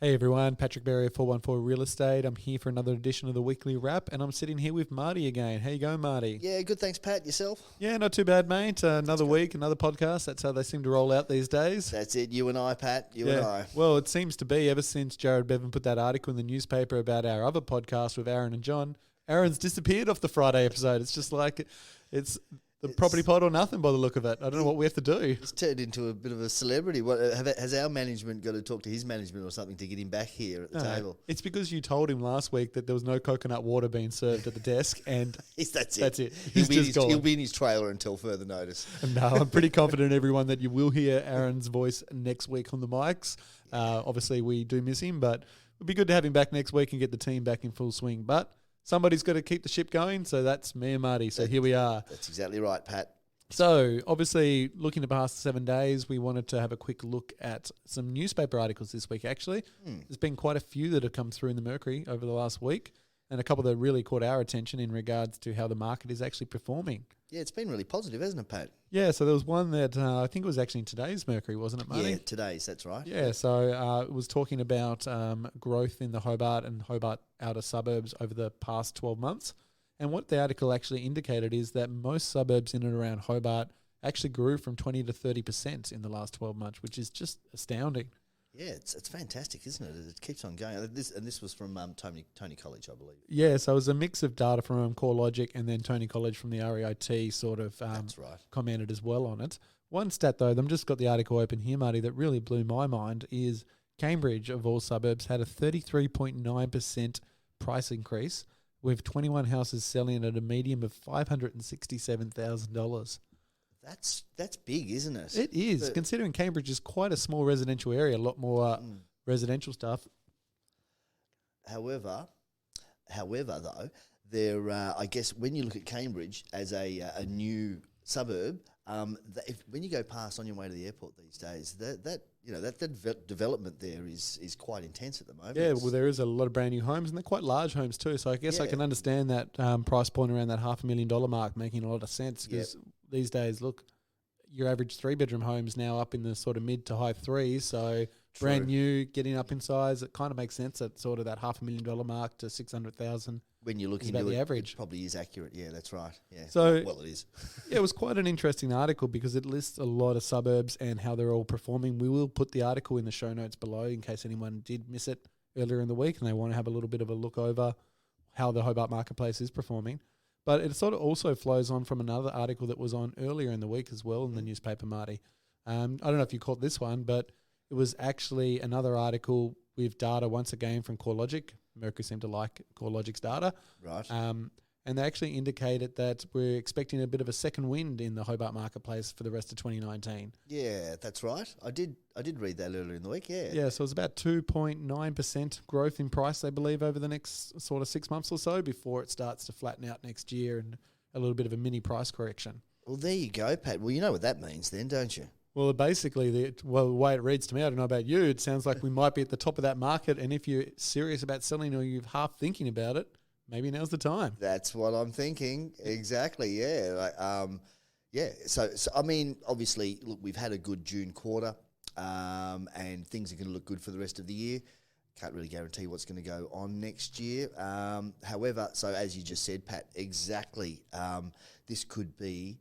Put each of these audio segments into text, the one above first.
Hey everyone, Patrick Berry of 414 Real Estate. I'm here for another edition of the Weekly Wrap, and I'm sitting here with Marty again. How you going, Marty? Yeah, good. Thanks, Pat. Yourself? Yeah, not too bad, mate. Another week, another podcast. That's how they seem to roll out these days. That's it. You and I, Pat. You and I. Well, it seems to be ever since Jared Bevan put that article in the newspaper about our other podcast with Aaron and John. Aaron's disappeared off the Friday episode. It's just like it's the property pod or nothing by the look of it. I don't know what we have to do. He's turned into a bit of a celebrity. Has our management got to talk to his management or something to get him back here at the table? It's because you told him last week that there was no coconut water being served at the desk, and that's it. He'll be in his trailer until further notice. No, I'm pretty confident, everyone, that you will hear Aaron's voice next week on the mics. Obviously, we do miss him, but it'd be good to have him back next week and get the team back in full swing. But somebody's got to keep the ship going, so that's me and Marty. So here we are. That's exactly right, Pat. So, obviously, looking to past 7 days, we wanted to have a quick look at some newspaper articles this week, actually. There's been quite a few that have come through in the Mercury over the last week, and a couple that really caught our attention in regards to how the market is actually performing. Yeah, it's been really positive, hasn't it, Pat? Yeah, so there was one that I think it was actually in today's Mercury, wasn't it, Marty? Yeah, today's, that's right. Yeah, so it was talking about growth in the Hobart and Hobart outer suburbs over the past 12 months. And what the article actually indicated is that most suburbs in and around Hobart actually grew from 20 to 30% in the last 12 months, which is just astounding. Yeah, it's fantastic, isn't it? It keeps on going. This was from Tony College, I believe. Yeah, so it was a mix of data from CoreLogic and then Tony College from the REIT sort of That's right. commented as well on it. One stat, though, I've just got the article open here, Marty, that really blew my mind is Cambridge, of all suburbs, had a 33.9% price increase, with 21 houses selling at a median of $567,000. That's big, isn't it? It is, considering Cambridge is quite a small residential area, a lot more residential stuff. However, though, there I guess when you look at Cambridge as a new suburb, when you go past on your way to the airport these days, that development there is quite intense at the moment. Yeah, well, there is a lot of brand new homes, and they're quite large homes too. So I guess I can understand that price point around that $500,000 mark making a lot of sense because these days, look, your average 3-bedroom home's now up in the sort of mid to high threes. So brand new, getting up in size, it kind of makes sense at sort of that $500,000 mark to $600,000. When you're looking at the average, it probably is accurate. Yeah, that's right. Yeah. So, well, it is. Yeah, it was quite an interesting article because it lists a lot of suburbs and how they're all performing. We will put the article in the show notes below in case anyone did miss it earlier in the week and they want to have a little bit of a look over how the Hobart marketplace is performing. But it sort of also flows on from another article that was on earlier in the week as well in the newspaper, Marty. I don't know if you caught this one, but it was actually another article with data once again from CoreLogic. Mercury seemed to like CoreLogic's data. Right. And they actually indicated that we're expecting a bit of a second wind in the Hobart marketplace for the rest of 2019. Yeah, that's right. I did read that earlier in the week, yeah. Yeah, so it's about 2.9% growth in price, they believe, over the next sort of 6 months or so before it starts to flatten out next year and a little bit of a mini price correction. Well, there you go, Pat. Well, you know what that means then, don't you? Well, basically, the way it reads to me, I don't know about you, it sounds like we might be at the top of that market, and if you're serious about selling or you're half thinking about it, maybe now's the time. That's what I'm thinking. Exactly, yeah. So I mean, obviously, look, we've had a good June quarter, and things are going to look good for the rest of the year. Can't really guarantee what's going to go on next year. However, so as you just said, Pat, exactly, this could be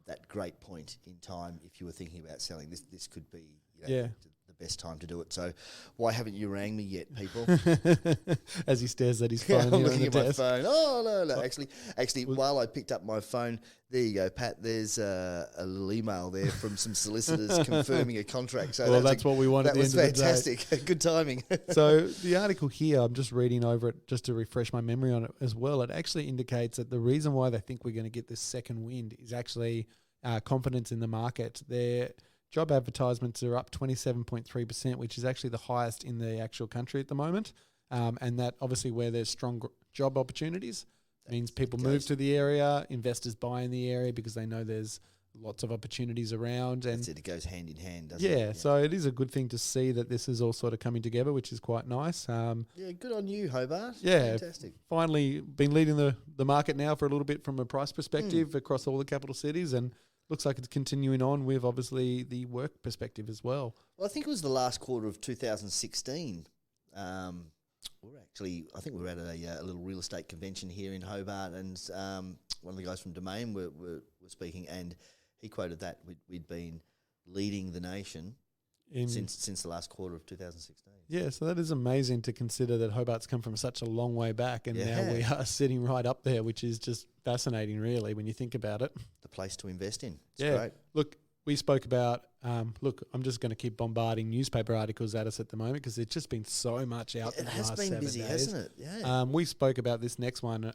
that great point in time if you were thinking about selling. This could be the best time to do it. So why haven't you rang me yet, people? As he stares at his phone. I'm looking at my phone. Oh, no. Actually, while I picked up my phone, there you go, Pat. There's a little email there from some solicitors confirming a contract. So that's what we want at the end of the day. That was fantastic. Good timing. So the article here, I'm just reading over it just to refresh my memory on it as well. It actually indicates that the reason why they think we're going to get this second wind is actually confidence in the market. Their job advertisements are up 27.3%, which is actually the highest in the actual country at the moment. And that obviously where there's strong job opportunities means people move to the area, investors buy in the area because they know there's lots of opportunities around. And it goes hand in hand, doesn't it? Yeah, so it is a good thing to see that this is all sort of coming together, which is quite nice. Yeah, good on you, Hobart. Yeah, fantastic. Finally been leading the market now for a little bit from a price perspective across all the capital cities, and looks like it's continuing on with obviously the work perspective as well. Well, I think it was the last quarter of 2016 I think we were at a little real estate convention here in Hobart, and one of the guys from Domain were speaking, and he quoted that we'd been leading the nation since the last quarter of 2016. Yeah, so that is amazing to consider that Hobart's come from such a long way back, and now we are sitting right up there, which is just fascinating, really, when you think about it. The place to invest in. It's great. Look, we spoke about, I'm just going to keep bombarding newspaper articles at us at the moment because there's just been so much out there. It has been busy, hasn't it? Yeah. We spoke about this next one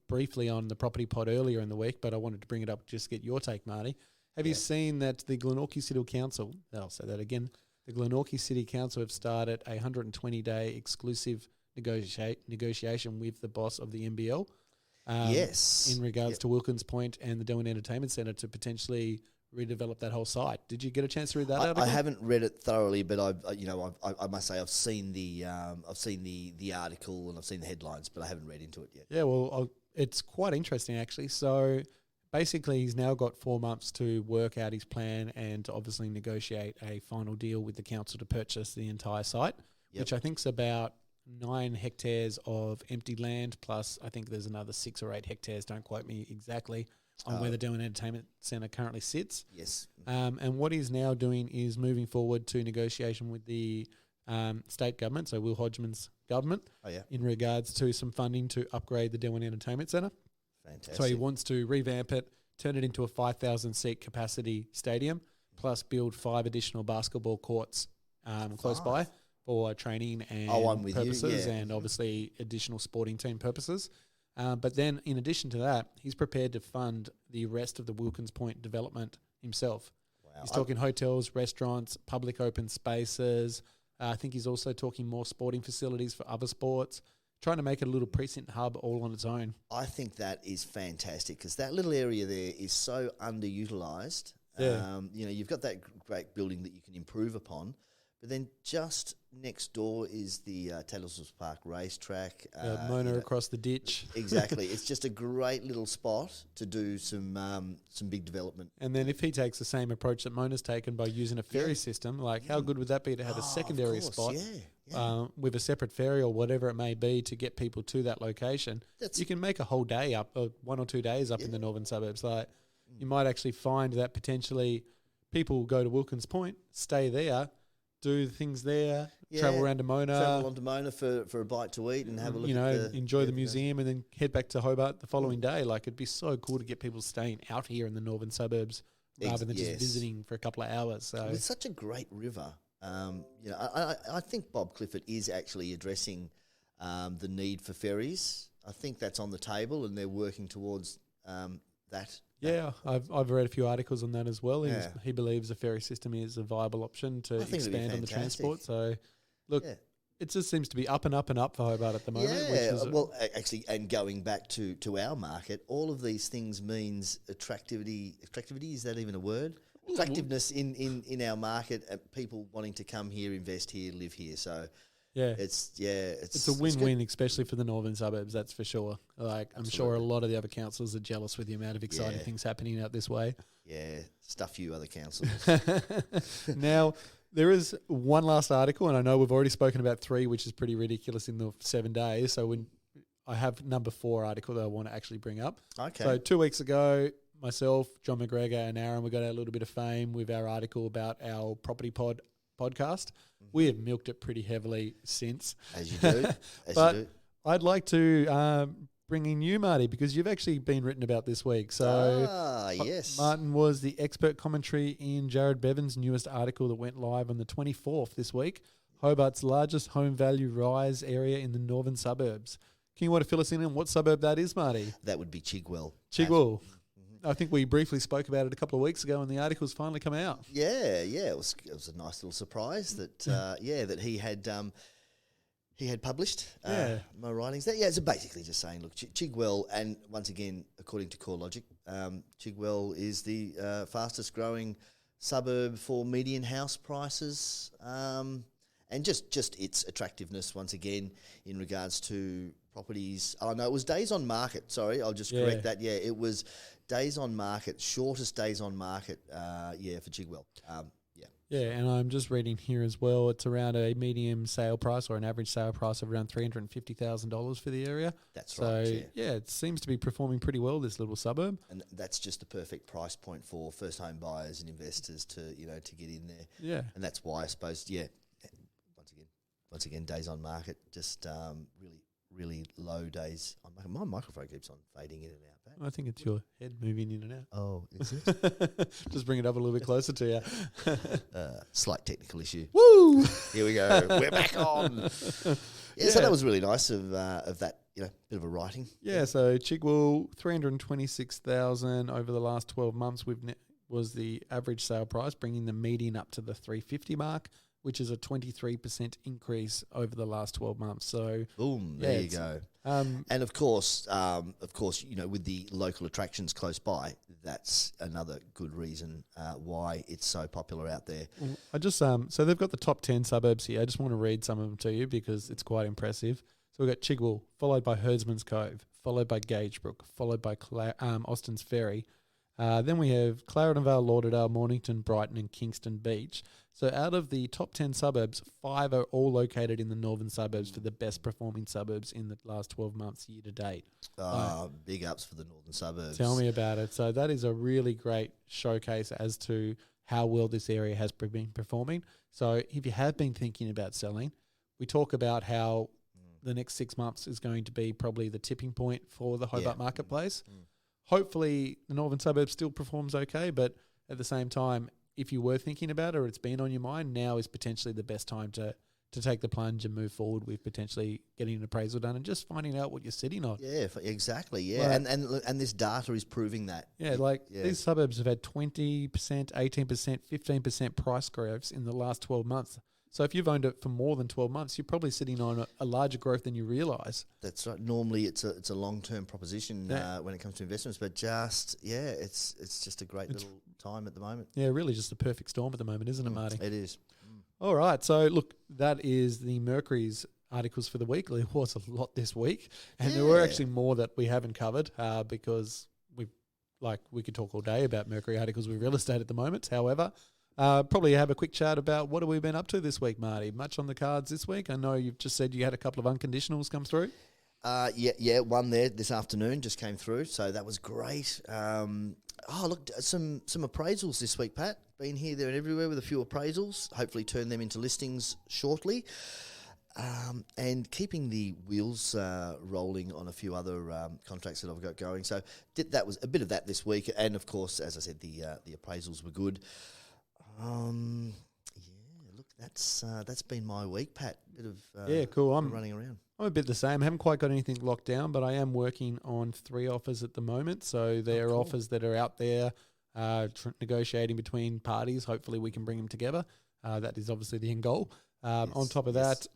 briefly on the Property Pod earlier in the week, but I wanted to bring it up just to get your take, Marty. Have you seen that the Glenorchy City Council, I'll say that again, the Glenorchy City Council have started a 120-day exclusive negotiation with the boss of the NBL. Yes. In regards to Wilkins Point and the Darwin Entertainment Centre to potentially redevelop that whole site. Did you get a chance to read that article? I haven't read it thoroughly, but I must say I've seen the article and I've seen the headlines, but I haven't read into it yet. Yeah, well, it's quite interesting actually. So basically, he's now got 4 months to work out his plan and to obviously negotiate a final deal with the council to purchase the entire site, which I think is about 9 hectares of empty land, plus I think there's another 6 or 8 hectares, don't quote me exactly, on where the Darwin Entertainment Centre currently sits. Yes. And what he's now doing is moving forward to negotiation with the state government, so Will Hodgman's government, in regards to some funding to upgrade the Darwin Entertainment Centre. Fantastic. So he wants to revamp it, turn it into a 5,000-seat capacity stadium, plus build 5 additional basketball courts close by for training and purposes and obviously additional sporting team purposes. But then in addition to that, he's prepared to fund the rest of the Wilkins Point development himself. Wow. He's talking hotels, restaurants, public open spaces. I think he's also talking more sporting facilities for other sports, trying to make it a little precinct hub all on its own. I think that is fantastic because that little area there is so underutilised. Yeah. You've got that great building that you can improve upon, but then just next door is the Tattlesworth Park racetrack. Mona across the ditch. Exactly. It's just a great little spot to do some big development. And then if he takes the same approach that Mona's taken by using a ferry system, like how good would that be to have a secondary spot with a separate ferry or whatever it may be to get people to that location? You can make a whole day up, 1 or 2 days up in the northern suburbs. Like you might actually find that potentially people will go to Wilkins Point, stay there, do things there, travel around to Mona. Travel on to Mona for a bite to eat and have a look at enjoy the museum and then head back to Hobart the following day. Like it'd be so cool to get people staying out here in the northern suburbs rather than just visiting for a couple of hours. So with such a great river, I think Bob Clifford is actually addressing the need for ferries. I think that's on the table and they're working towards that. Yeah, I've read a few articles on that as well. He believes a ferry system is a viable option to expand on the transport. So, look, it just seems to be up and up and up for Hobart at the moment. Yeah, actually, and going back to our market, all of these things means attractivity. Attractivity, is that even a word? Attractiveness in our market, people wanting to come here, invest here, live here. So, it's a win-win, especially for the northern suburbs. That's for sure. Like I'm sure a lot of the other councils are jealous with the amount of exciting things happening out this way. Yeah, stuff you other councils. Now there is one last article, and I know we've already spoken about 3, which is pretty ridiculous in the 7 days. So when I have number 4 article that I want to actually bring up. Okay. So 2 weeks ago, myself, John McGregor, and Aaron, we got a little bit of fame with our article about our Property Pod podcast. We have milked it pretty heavily since. As you do. But I'd like to bring in you, Marty, because you've actually been written about this week. So yes. Martin was the expert commentary in Jared Bevan's newest article that went live on the 24th this week, Hobart's largest home value rise area in the northern suburbs. Can you want to fill us in on what suburb that is, Marty? That would be Chigwell. Chigwell. I think we briefly spoke about it a couple of weeks ago, and the article's finally come out. Yeah, it was a nice little surprise that that he had published my writings there. Yeah, it's basically just saying, look, Chigwell, and once again, according to CoreLogic, Chigwell is the fastest growing suburb for median house prices, and just its attractiveness once again in regards to properties. Oh no, it was days on market. Sorry, I'll just correct that. Yeah, it was days on market, shortest days on market. For Chigwell. Yeah, and I'm just reading here as well. It's around a medium sale price or an average sale price of around $350,000 for the area. That's So, right. yeah, it seems to be performing pretty well, this little suburb. And that's just the perfect price point for first home buyers and investors to get in there. Yeah. And that's why I suppose, once again, days on market, just really low days on market. My microphone keeps on fading in and out. I think it's your head moving in and out. Oh, is it? Just bring it up a little bit closer to you. Slight technical issue. Woo! Here we go. We're back on. Yeah, so that was really nice of that, bit of a writing. Yeah, so Chigwell, 326,000 over the last 12 months was the average sale price, bringing the median up to the 350 mark, which is a 23% increase over the last 12 months. So, boom, there you go. And of course, with the local attractions close by, that's another good reason why it's so popular out there. I just so they've got the top 10 suburbs here. I just want to read some of them to you because it's quite impressive. So we've got Chigwell, followed by Herdsman's Cove, followed by Gagebrook, followed by Austin's Ferry. Then we have Clarendon Vale, Lauderdale, Mornington, Brighton and Kingston Beach. So out of the top 10 suburbs, 5 are all located in the northern suburbs for the best performing suburbs in the last 12 months year to date. Big ups for the northern suburbs. Tell me about it. So that is a really great showcase as to how well this area has been performing. So if you have been thinking about selling, we talk about how the next 6 months is going to be probably the tipping point for the Hobart marketplace. Hopefully the northern suburbs still performs okay, but at the same time, if you were thinking about it or it's been on your mind, now is potentially the best time to take the plunge and move forward with potentially getting an appraisal done and just finding out what you're sitting on. Yeah, exactly. Yeah, Like, and this data is proving that. Yeah, these suburbs have had 20%, 18%, 15% price growths in the last 12 months. So if you've owned it for more than 12 months, you're probably sitting on a larger growth than you realise. That's right. Normally it's a long-term proposition when it comes to investments, but it's just a great little time at the moment. Yeah, really just a perfect storm at the moment, isn't it, Marty? It is. All right. So, look, that is the Mercury's articles for the week. There was a lot this week, and there were actually more that we haven't covered because we could talk all day about Mercury articles with real estate at the moment. However, probably have a quick chat about what have we been up to this week, Marty. Much on the cards this week? I know you've just said you had a couple of unconditionals come through. One there this afternoon just came through, so that was great. Look, some appraisals this week, Pat. Been here, there and everywhere with a few appraisals. Hopefully turn them into listings shortly. And keeping the wheels rolling on a few other contracts that I've got going. So that was a bit of that this week. And, of course, as I said, the appraisals were good. Look, that's been my week, Pat. Bit of cool. I'm running around. I'm a bit the same. I haven't quite got anything locked down, but I am working on 3 offers at the moment. So there are offers that are out there, negotiating between parties. Hopefully we can bring them together. That is obviously the end goal. On top of that,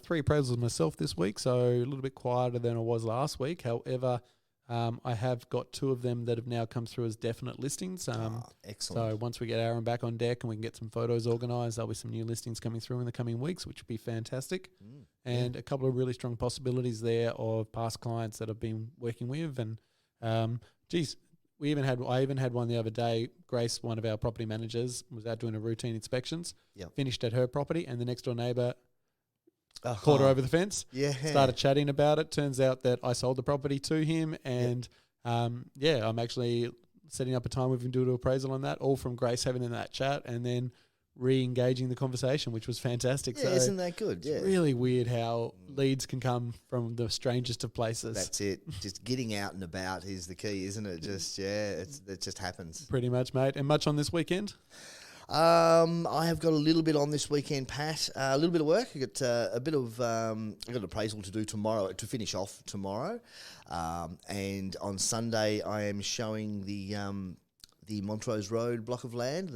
3 appraisals myself this week, so a little bit quieter than I was last week. However, I have got 2 of them that have now come through as definite listings. Excellent. So once we get Aaron back on deck and we can get some photos organised, there'll be some new listings coming through in the coming weeks, which would be fantastic. And a couple of really strong possibilities there of past clients that I've been working with. And, I even had one the other day. Grace, one of our property managers, was out doing a routine inspections, finished at her property, and the next door neighbour caught her over the fence, started chatting about it. Turns out that I sold the property to him, and I'm actually setting up a time we can do an appraisal on that, all from Grace having that chat and then re-engaging the conversation, which was fantastic. Yeah, so isn't that good? It's really weird how leads can come from the strangest of places. That's it. Just getting out and about is the key, isn't it? Just it just happens. Pretty much, mate. And much on this weekend? I have got a little bit on this weekend, Pat. A little bit of work. I got a bit of I got an appraisal to do tomorrow to finish off tomorrow, and on Sunday I am showing the Montrose Road block of land.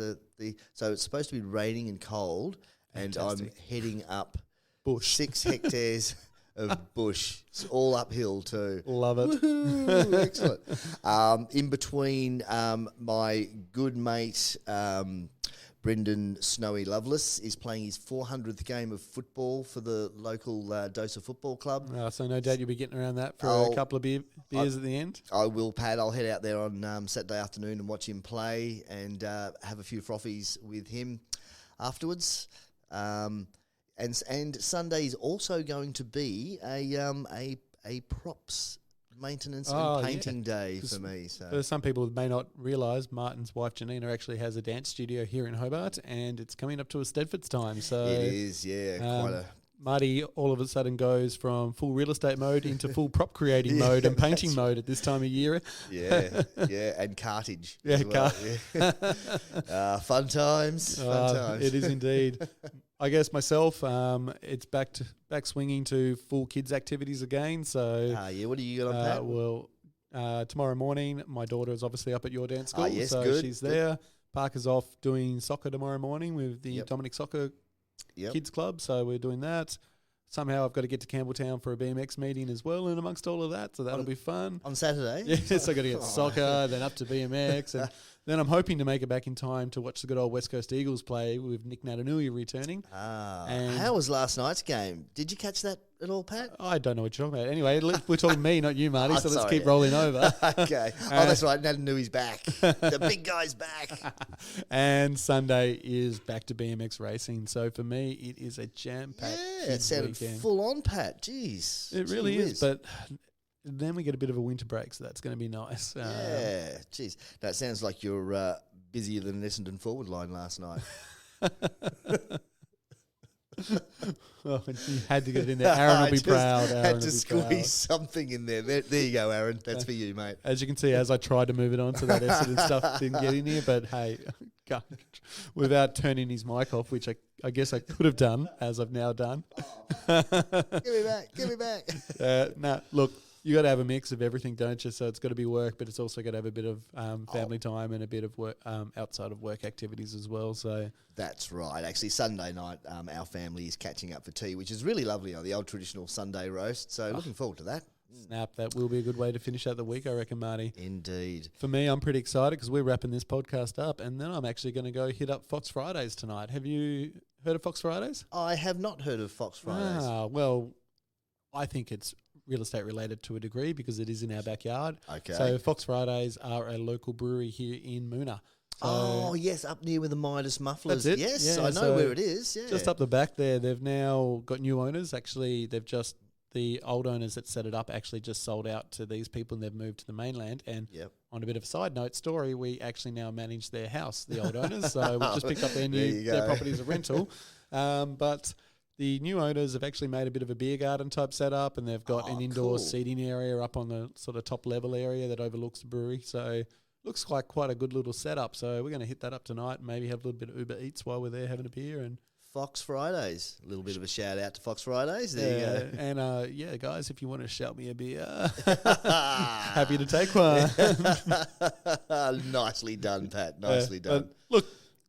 So it's supposed to be raining and cold, Fantastic. And I'm heading up Bush. 6 hectares of bush. It's all uphill too. Love it. Woohoo, excellent. In between, my good mate Brendan Snowy Lovelace is playing his 400th game of football for the local Dosa Football Club. So no doubt you'll be getting around that for a couple of beers at the end. I will, Pat. I'll head out there on Saturday afternoon and watch him play and have a few frothies with him. afterwards. And Sunday's also going to be a props maintenance and painting day for me. So for some people who may not realise, Martin's wife Janina actually has a dance studio here in Hobart, and it's coming up to a Stedford's time. So it is, quite a. Marty all of a sudden goes from full real estate mode into full prop creating mode and painting mode at this time of year. Yeah, and cartage. As well. Fun times. It is indeed. I guess myself, it's back swinging to full kids activities again. So what do you got on, Pat? Tomorrow morning, my daughter is obviously up at your dance school, yes, so good, she's there. Parker's off doing soccer tomorrow morning with the Dominic Soccer Kids Club, so we're doing that. Somehow I've got to get to Campbelltown for a BMX meeting as well, and amongst all of that, so that'll be fun. On Saturday? Yes, I've got to get soccer, then up to BMX, and then I'm hoping to make it back in time to watch the good old West Coast Eagles play with Nick Natanui returning. How was last night's game? Did you catch that at all, Pat? I don't know what you're talking about. Anyway, we're talking me, not you, Marty, so let's keep rolling over. Okay. That's right, Natanui's back. The big guy's back. And Sunday is back to BMX racing. So for me, it is a jam-packed it sounded weekend. Full on, Pat. Jeez. It really is, but then we get a bit of a winter break, so that's going to be nice. Jeez. That sounds like you're busier than an Essendon forward line last night. Well, you had to get it in there. Aaron will be proud. Aaron had to squeeze something in there. There you go, Aaron. That's for you, mate. As you can see, as I tried to move it on to that Essendon stuff, didn't get in here. But hey, without turning his mic off, which I guess I could have done, as I've now done. Give me back. Look, you got to have a mix of everything, don't you? So it's got to be work, but it's also got to have a bit of family time and a bit of work outside of work activities as well. So that's right. Actually, Sunday night, our family is catching up for tea, which is really lovely on the old traditional Sunday roast. So looking forward to that. Snap, that will be a good way to finish out the week, I reckon, Marty. Indeed. For me, I'm pretty excited because we're wrapping this podcast up, and then I'm actually going to go hit up Fox Fridays tonight. Have you heard of Fox Fridays? I have not heard of Fox Fridays. Well, I think it's real estate related to a degree because it is in our backyard. Okay. So Fox Fridays are a local brewery here in Moona. So yes, up near with the Midas Mufflers. That's it. Yes, Yeah, I know where it is. Yeah. Just up the back there. They've now got new owners. Actually, the old owners that set it up actually just sold out to these people and they've moved to the mainland. And on a bit of a side note story, we actually now manage their house, the old owners. So we've just picked up their property as a rental. But the new owners have actually made a bit of a beer garden type setup, and they've got an indoor seating area up on the sort of top level area that overlooks the brewery. So looks like quite a good little setup. So we're going to hit that up tonight and maybe have a little bit of Uber Eats while we're there having a beer. And Fox Fridays. A little bit of a shout out to Fox Fridays. There you go. And guys, if you want to shout me a beer, happy to take one. Nicely done, Pat. Nicely done. Look,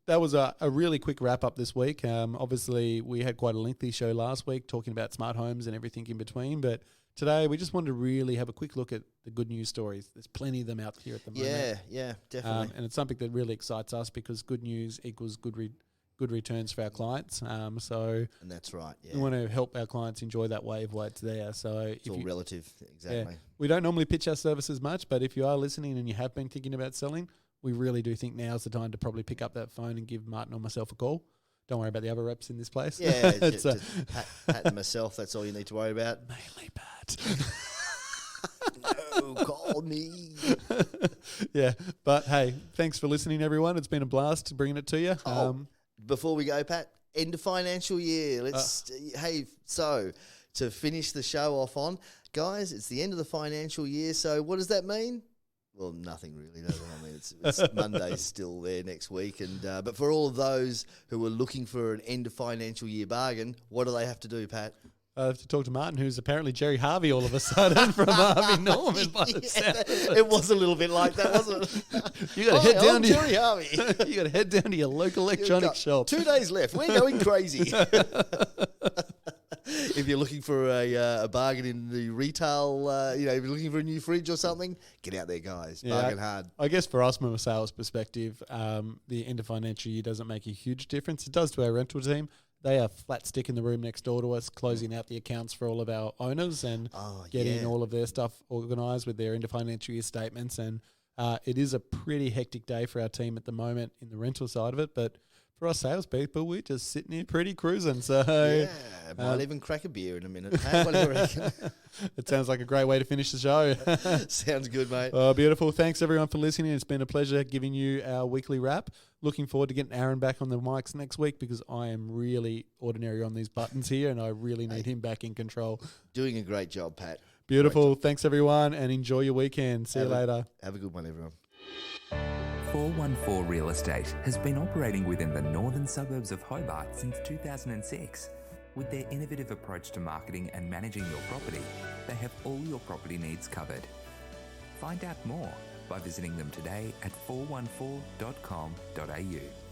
that was a really quick wrap up this week. Obviously, we had quite a lengthy show last week talking about smart homes and everything in between. But today, we just wanted to really have a quick look at the good news stories. There's plenty of them out here at the moment. Yeah, definitely. And it's something that really excites us because good news equals good returns for our clients. And that's right. Yeah. We want to help our clients enjoy that wave while it's there. So it's all relative. Exactly. Yeah, we don't normally pitch our services much, but if you are listening and you have been thinking about selling, we really do think now's the time to probably pick up that phone and give Martin or myself a call. Don't worry about the other reps in this place. Yeah, just Pat and myself. That's all you need to worry about. Mainly Pat. No, call me. Yeah, but hey, thanks for listening, everyone. It's been a blast bringing it to you. Before we go, Pat, end of financial year. So to finish the show off on, guys, it's the end of the financial year. So what does that mean? Well, nothing really, does it? I mean, it's Monday's still there next week, and but for all of those who are looking for an end of financial year bargain, what do they have to do, Pat? I have to talk to Martin, who's apparently Jerry Harvey all of a sudden from Harvey Norman. By the sound. It was a little bit like that, wasn't it? You got to head down to Jerry Harvey. You got to head down to your local electronics shop. 2 days left. We're going crazy. If you're looking for a bargain in the retail, if you're looking for a new fridge or something, get out there, guys. Bargain hard. I guess for us, from a sales perspective, the end of financial year doesn't make a huge difference. It does to our rental team. They are flat stick in the room next door to us, closing out the accounts for all of our owners and getting all of their stuff organised with their end of financial year statements. And it is a pretty hectic day for our team at the moment in the rental side of it. But for us salespeople, we're just sitting here pretty cruising. So Yeah, might even crack a beer in a minute. Hey, what do you reckon? it sounds like a great way to finish the show. Sounds good, mate. Oh, beautiful. Thanks, everyone, for listening. It's been a pleasure giving you our weekly wrap. Looking forward to getting Aaron back on the mics next week because I am really ordinary on these buttons here and I really need him back in control. Doing a great job, Pat. Beautiful. Thanks, everyone, and enjoy your weekend. See you later. Have a good one, everyone. 414 Real Estate has been operating within the northern suburbs of Hobart since 2006. With their innovative approach to marketing and managing your property, they have all your property needs covered. Find out more by visiting them today at 414.com.au.